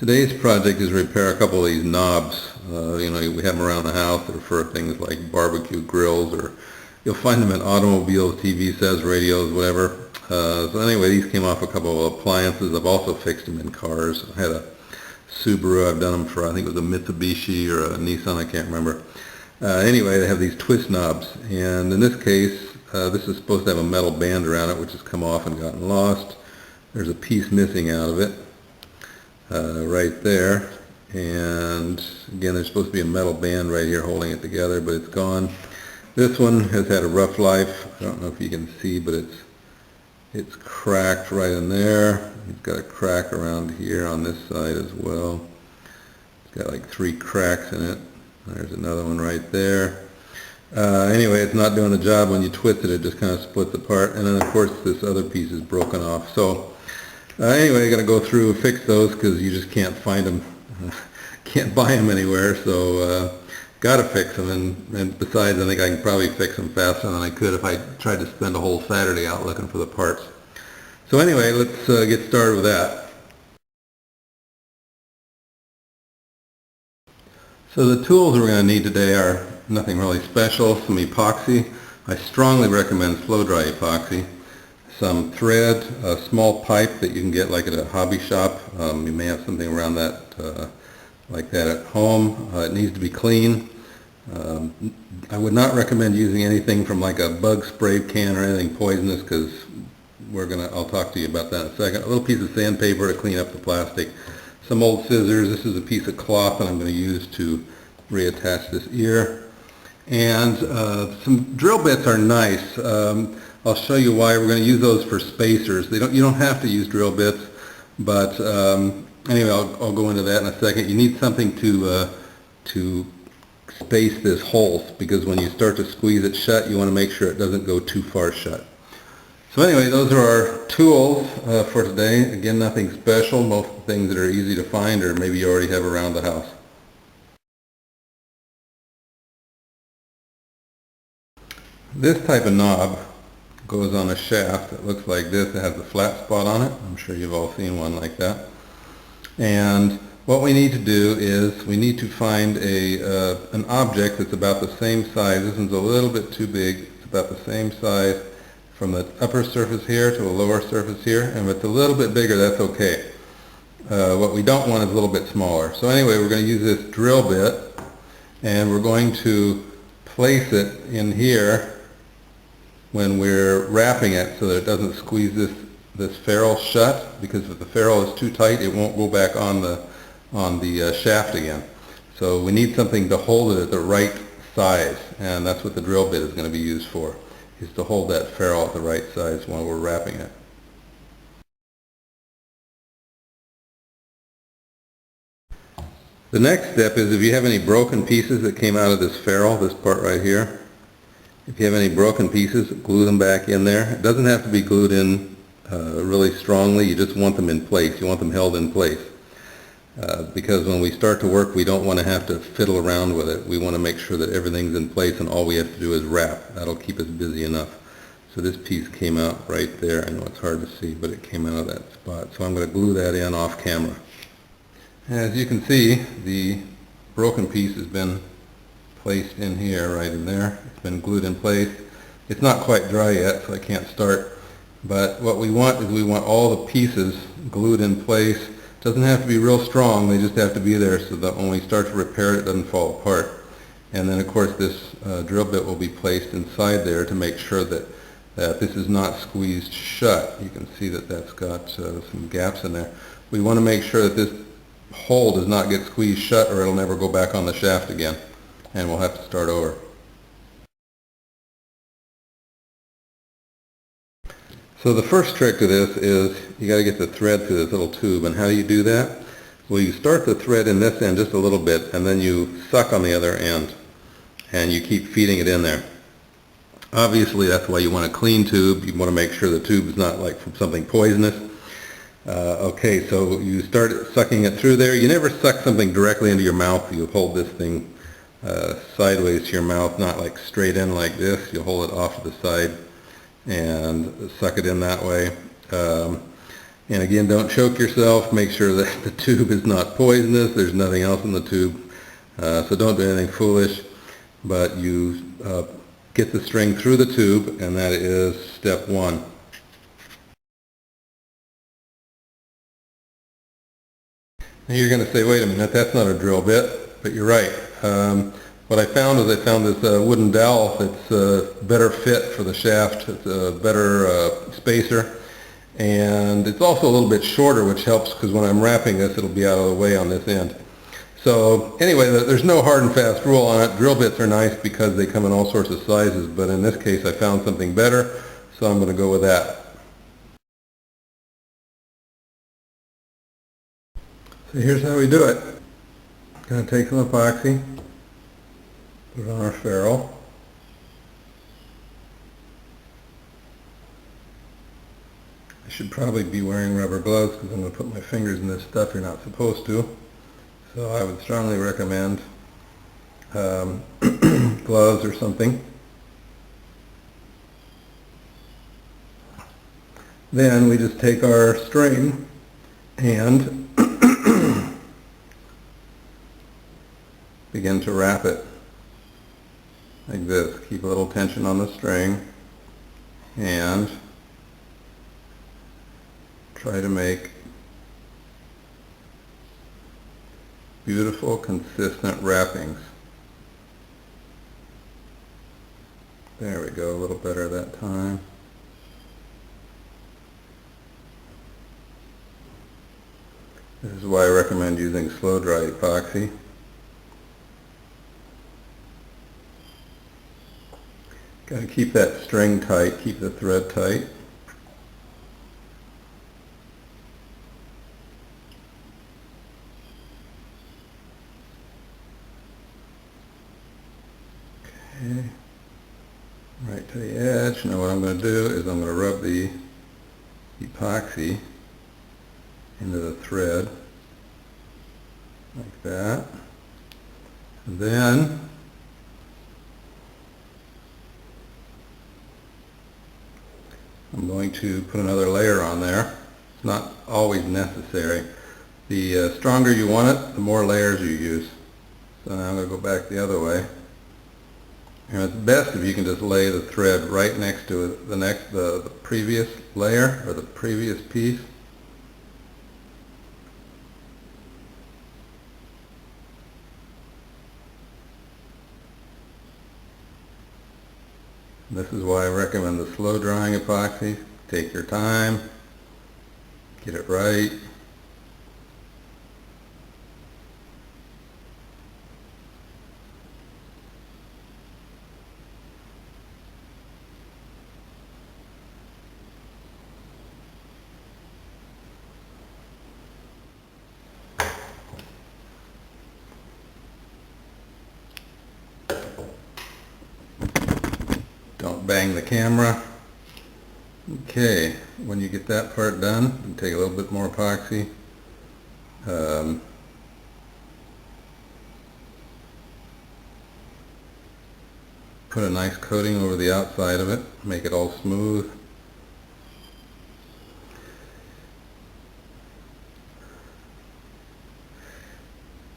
Today's project is repair a couple of these knobs. We have them around the house. They're for things like barbecue grills, or you'll find them in automobiles, TV sets, radios, whatever. So anyway, these came off a couple of appliances. I've also fixed them in cars. I had a Subaru. I've done them for, I think it was a Mitsubishi or a Nissan, I can't remember. Anyway, they have these twist knobs, and in this case, this is supposed to have a metal band around it, which has come off and gotten lost. There's a piece missing out of it. Right there, and again there's supposed to be a metal band right here holding it together, but it's gone. This one has had a rough life. I don't know if you can see, but it's cracked right in there. It's got a crack around here on this side as well. It's got like 3 cracks in it. There's another one right there. Anyway, it's not doing the job. When you twist it, it just kind of splits apart, and then of course this other piece is broken off. So anyway, I got to go through and fix those because you just can't find them, can't buy them anywhere. So got to fix them, and besides, I think I can probably fix them faster than I could if I tried to spend a whole Saturday out looking for the parts. So anyway, let's get started with that. So the tools we're going to need today are nothing really special. Some epoxy. I strongly recommend flow dry epoxy. Some thread, a small pipe that you can get like at a hobby shop. You may have something around that like that at home. It needs to be clean. I would not recommend using anything from like a bug spray can or anything poisonous, because I'll talk to you about that in a second. A little piece of sandpaper to clean up the plastic. Some old scissors. This is a piece of cloth that I'm going to use to reattach this ear. And some drill bits are nice. I'll show you why. We're going to use those for spacers. You don't have to use drill bits, but anyway, I'll go into that in a second. You need something to space this hole, because when you start to squeeze it shut, you want to make sure it doesn't go too far shut. So anyway, those are our tools for today. Again, nothing special. Most things that are easy to find, or maybe you already have around the house. This type of knob goes on a shaft that looks like this. It has a flat spot on it. I'm sure you've all seen one like that. And what we need to do is we need to find an object that's about the same size. This one's a little bit too big. It's about the same size from the upper surface here to the lower surface here. And if it's a little bit bigger, that's okay. What we don't want is a little bit smaller. So anyway, we're going to use this drill bit, and we're going to place it in here when we're wrapping it, so that it doesn't squeeze this ferrule shut, because if the ferrule is too tight, it won't go back on the shaft again. So we need something to hold it at the right size, and that's what the drill bit is going to be used for, is to hold that ferrule at the right size while we're wrapping it. The next step is, if you have any broken pieces that came out of this ferrule, this part right here, if you have any broken pieces, glue them back in there. It doesn't have to be glued in really strongly. You just want them in place. You want them held in place. Because when we start to work, we don't want to have to fiddle around with it. We want to make sure that everything's in place, and all we have to do is wrap. That'll keep us busy enough. So this piece came out right there. I know it's hard to see, but it came out of that spot. So I'm going to glue that in off camera. As you can see, the broken piece has been placed in here, right in there. It's been glued in place. It's not quite dry yet, so I can't start. But what we want is we want all the pieces glued in place. It doesn't have to be real strong. They just have to be there so that when we start to repair it, it doesn't fall apart. And then, of course, this drill bit will be placed inside there to make sure that this is not squeezed shut. You can see that that's got some gaps in there. We want to make sure that this hole does not get squeezed shut, or it'll never go back on the shaft again, and we'll have to start over. So the first trick to this is you got to get the thread through this little tube. And how do you do that? Well, you start the thread in this end just a little bit, and then you suck on the other end, and you keep feeding it in there. Obviously, that's why you want a clean tube. You want to make sure the tube is not like from something poisonous. Okay, so you start sucking it through there. You never suck something directly into your mouth. You hold this thing sideways to your mouth, not like straight in like this. You hold it off to the side and suck it in that way. And again, don't choke yourself. Make sure that the tube is not poisonous. There's nothing else in the tube. So don't do anything foolish. But you get the string through the tube, and that is step one. Now you're going to say, wait a minute, that's not a drill bit, but you're right. What I found is I found this wooden dowel that's a better fit for the shaft. It's a better spacer, and it's also a little bit shorter, which helps because when I'm wrapping this, it'll be out of the way on this end. So anyway, there's no hard and fast rule on it. Drill bits are nice because they come in all sorts of sizes, but in this case I found something better, so I'm going to go with that. So here's how we do it. Going to take some epoxy, put it on our ferrule. I should probably be wearing rubber gloves because I'm going to put my fingers in this stuff you're not supposed to. So I would strongly recommend gloves or something. Then we just take our string and begin to wrap it like this. Keep a little tension on the string and try to make beautiful, consistent wrappings. There we go, a little better that time. This is why I recommend using slow dry epoxy. Got to keep that string tight, keep the thread tight. Okay, right to the edge. Now what I'm going to do is I'm going to rub the epoxy into the thread like that. And then I'm going to put another layer on there. It's not always necessary. The stronger you want it, the more layers you use. So now I'm going to go back the other way. And it's best if you can just lay the thread right next to it, the previous layer or the previous piece. This is why I recommend the slow drying epoxy. Take your time, get it right. Don't bang the camera. Okay, when you get that part done, you take a little bit more epoxy. Put a nice coating over the outside of it, make it all smooth.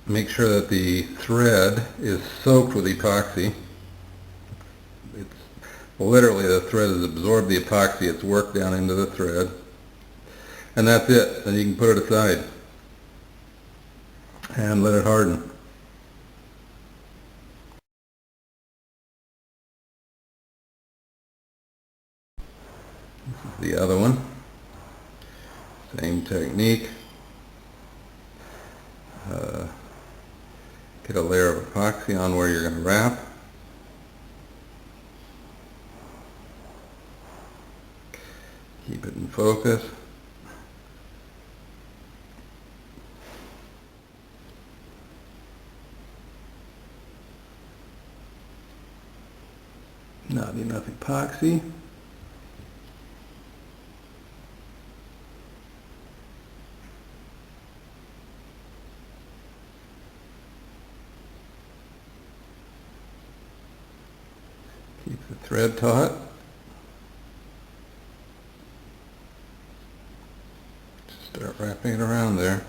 Make sure that the thread is soaked with epoxy. Literally the thread has absorbed the epoxy, it's worked down into the thread. And that's it. Then you can put it aside and let it harden. This is the other one. Same technique. Get a layer of epoxy on where you're going to wrap. Keep it in focus. Not enough epoxy. Keep the thread taut. Start wrapping it around there.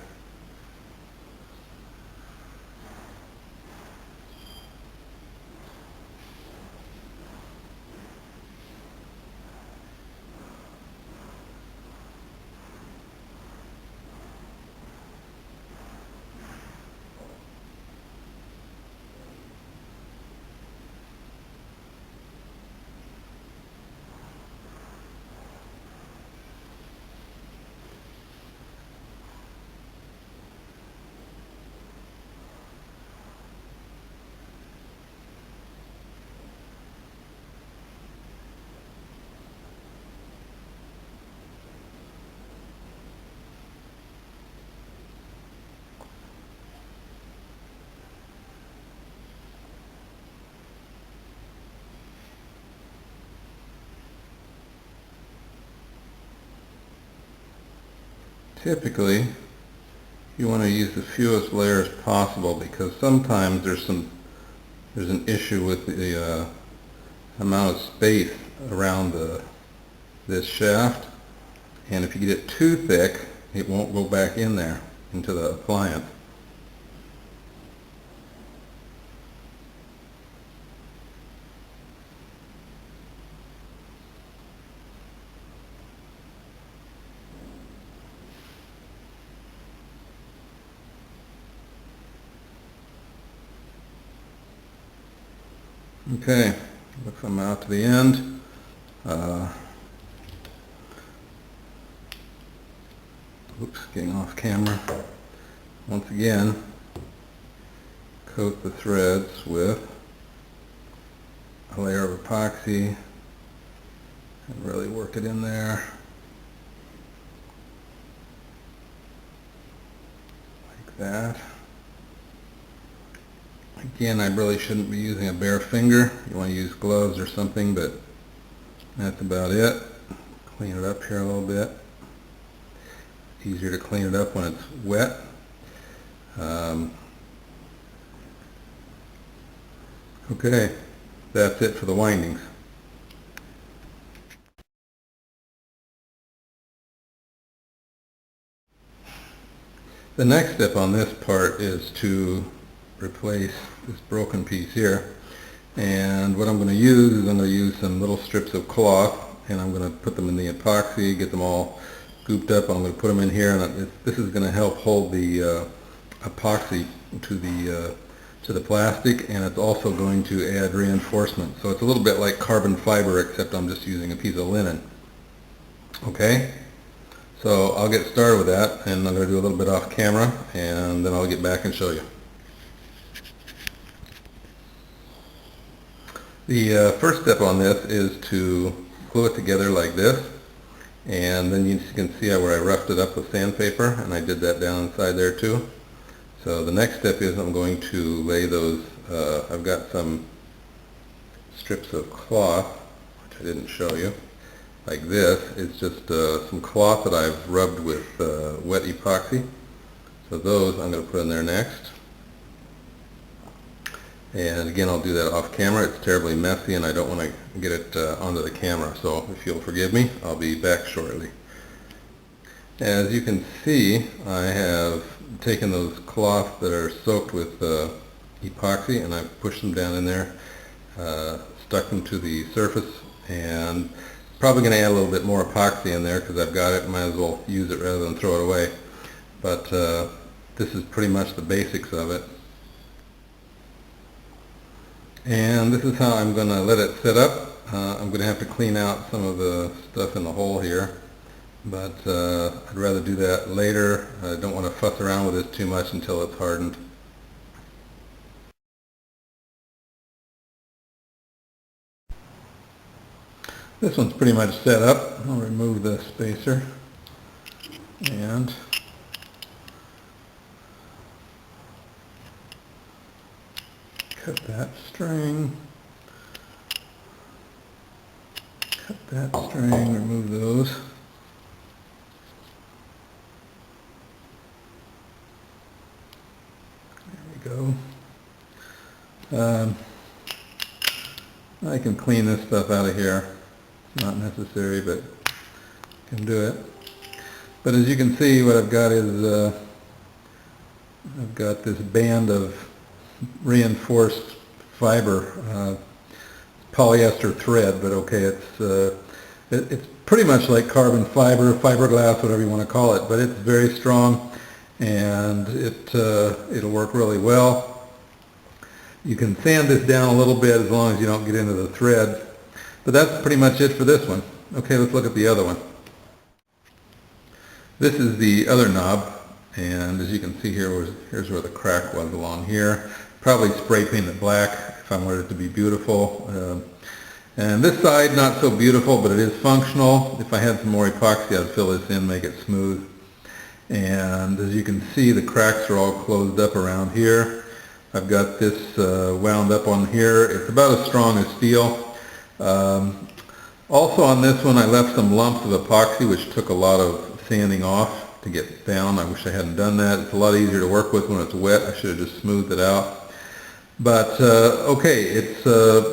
Typically, you want to use the fewest layers possible because sometimes there's an issue with the amount of space around this shaft, and if you get it too thick, it won't go back in there into the appliance. Okay, looks like I'm out to the end. Oops, getting off camera. Once again, coat the threads with a layer of epoxy and really work it in there. Like that. Again, I really shouldn't be using a bare finger. You want to use gloves or something, but that's about it. Clean it up here a little bit. Easier to clean it up when it's wet. Okay, that's it for the windings. The next step on this part is to replace this broken piece here, and what I'm going to use is I'm going to use some little strips of cloth, and I'm going to put them in the epoxy, get them all gooped up. I'm going to put them in here, and this is going to help hold the epoxy to the plastic, and it's also going to add reinforcement. So it's a little bit like carbon fiber, except I'm just using a piece of linen. Okay, so I'll get started with that, and I'm going to do a little bit off camera, and then I'll get back and show you. The first step on this is to glue it together like this, and then you can see where I roughed it up with sandpaper, and I did that down inside there too. So the next step is I'm going to lay those, I've got some strips of cloth, which I didn't show you, like this. It's just some cloth that I've rubbed with wet epoxy. So those I'm going to put in there next. And again, I'll do that off camera. It's terribly messy and I don't want to get it onto the camera. So if you'll forgive me, I'll be back shortly. As you can see, I have taken those cloths that are soaked with epoxy and I've pushed them down in there, stuck them to the surface, and probably going to add a little bit more epoxy in there because I've got it. Might as well use it rather than throw it away. But this is pretty much the basics of it. And this is how I'm going to let it sit up. I'm going to have to clean out some of the stuff in the hole here, but I'd rather do that later. I don't want to fuss around with this too much until it's hardened. This one's pretty much set up. I'll remove the spacer and cut that string, remove those. There we go. I can clean this stuff out of here. It's not necessary, but I can do it. But as you can see, what I've got is I've got this band of reinforced fiber, polyester thread, but okay, it's pretty much like carbon fiber, fiberglass, whatever you want to call it, but it's very strong, and it'll work really well. You can sand this down a little bit as long as you don't get into the thread, but that's pretty much it for this one. Okay, let's look at the other one. This is the other knob, and as you can see here, here's where the crack was along here. Probably spray paint it black if I wanted it to be beautiful. And this side, not so beautiful, but it is functional. If I had some more epoxy, I'd fill this in, make it smooth. And as you can see, the cracks are all closed up around here. I've got this wound up on here. It's about as strong as steel. Also on this one, I left some lumps of epoxy, which took a lot of sanding off to get down. I wish I hadn't done that. It's a lot easier to work with when it's wet. I should have just smoothed it out. But okay, it's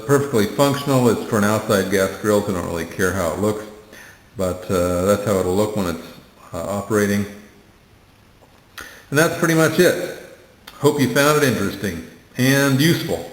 perfectly functional. It's for an outside gas grill, so I don't really care how it looks. But that's how it'll look when it's operating. And that's pretty much it. Hope you found it interesting and useful.